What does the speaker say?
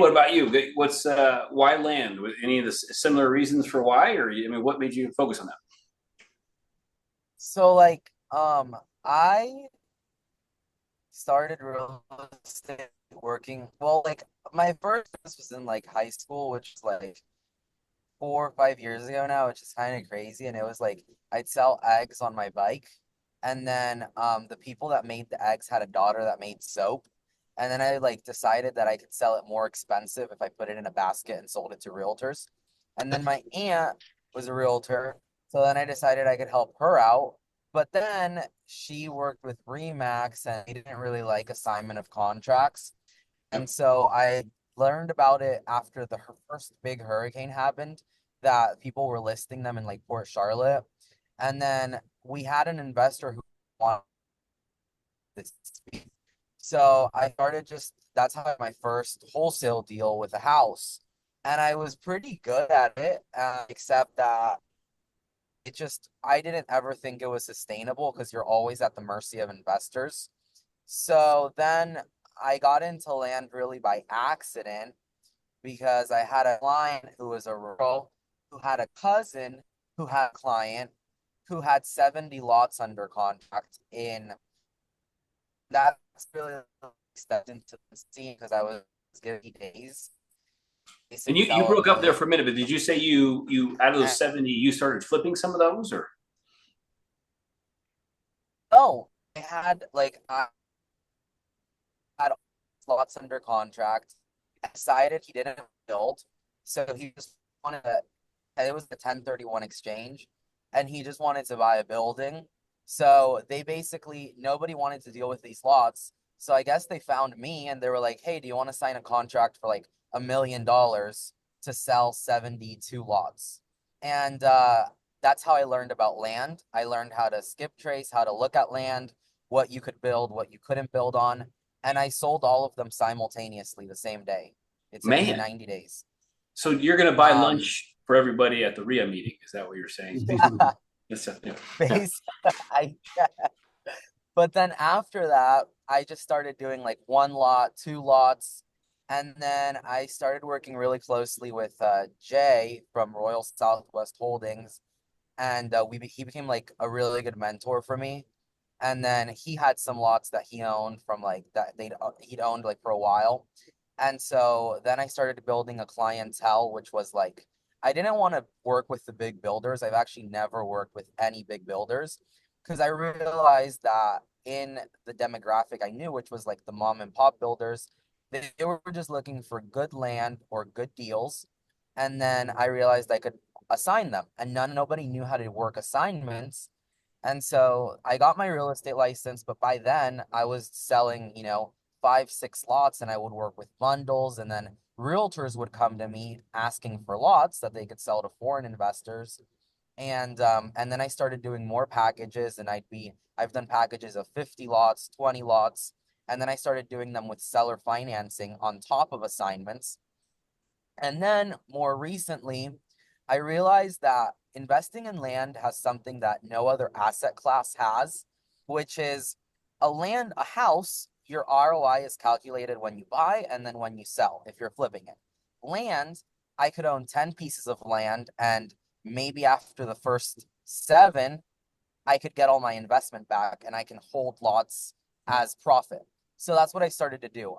What about you? What's why land? Was any of the similar reasons for why, or I mean, what made you focus on that? So like I started real estate working. Well, like my first business was in like high school, which is like 4 or 5 years ago now, which is kind of crazy. And it was like I'd sell eggs on my bike. And then the people that made the eggs had a daughter that made soap. And then I like decided that I could sell it more expensive if I put it in a basket and sold it to realtors. And then my aunt was a realtor. So then I decided I could help her out. But then she worked with Remax and they didn't really like assignment of contracts. And Yep. so I learned about it after the first big hurricane happened, that people were listing them in like Port Charlotte. And then we had an investor who wanted this. So I started just, that's how I got my first wholesale deal with a house. And I was pretty good at it, except that I didn't ever think it was sustainable because you're always at the mercy of investors. So then I got into land really by accident because I had a client who was a rural, who had a cousin who had a client who had 70 lots under contract in. That's really stepped into the scene because I was giving days And and you sell a broke up there million. for a minute, but did you say you out of those And 70, you started flipping some of those, or no, I had lots under contract. I decided he didn't build, so he just wanted to. It was the 1031 exchange, and he just wanted to buy a building. So they basically nobody wanted to deal with these lots. So I guess they found me and they were like, "Hey, do you want to sign a contract for like $1 million to sell 72 lots?" And that's how I learned about land. I learned how to skip trace, how to look at land, what you could build, what you couldn't build on, and I sold all of them simultaneously the same day. It took me man? 90 days. So you're going to buy Um, lunch for everybody at the RIA meeting? Is that what you're saying? yeah, Yeah. Yeah. base. I But then after that, I just started doing like one lot, two lots, and then I started working really closely with Jay from Royal Southwest Holdings, and he became like a really good mentor for me. And then he had some lots that he owned from like that he'd owned like for a while. And so then I started building a clientele, which was like I didn't want to work with the big builders. I've actually never worked with any big builders because I realized that in the demographic I knew, which was like the mom and pop builders, they were just looking for good land or good deals. And then I realized I could assign them, and nobody knew how to work assignments. And so I got my real estate license, but by then I was selling, 5, 6 lots, and I would work with bundles. And then realtors would come to me asking for lots that they could sell to foreign investors. And then I started doing more packages, and I've done packages of 50 lots, 20 lots, and then I started doing them with seller financing on top of assignments. And then more recently, I realized that investing in land has something that no other asset class has, which is a house, your ROI is calculated when you buy and then when you sell, if you're flipping it. Land, I could own 10 pieces of land, and maybe after the first seven, I could get all my investment back and I can hold lots as profit. So that's what I started to do.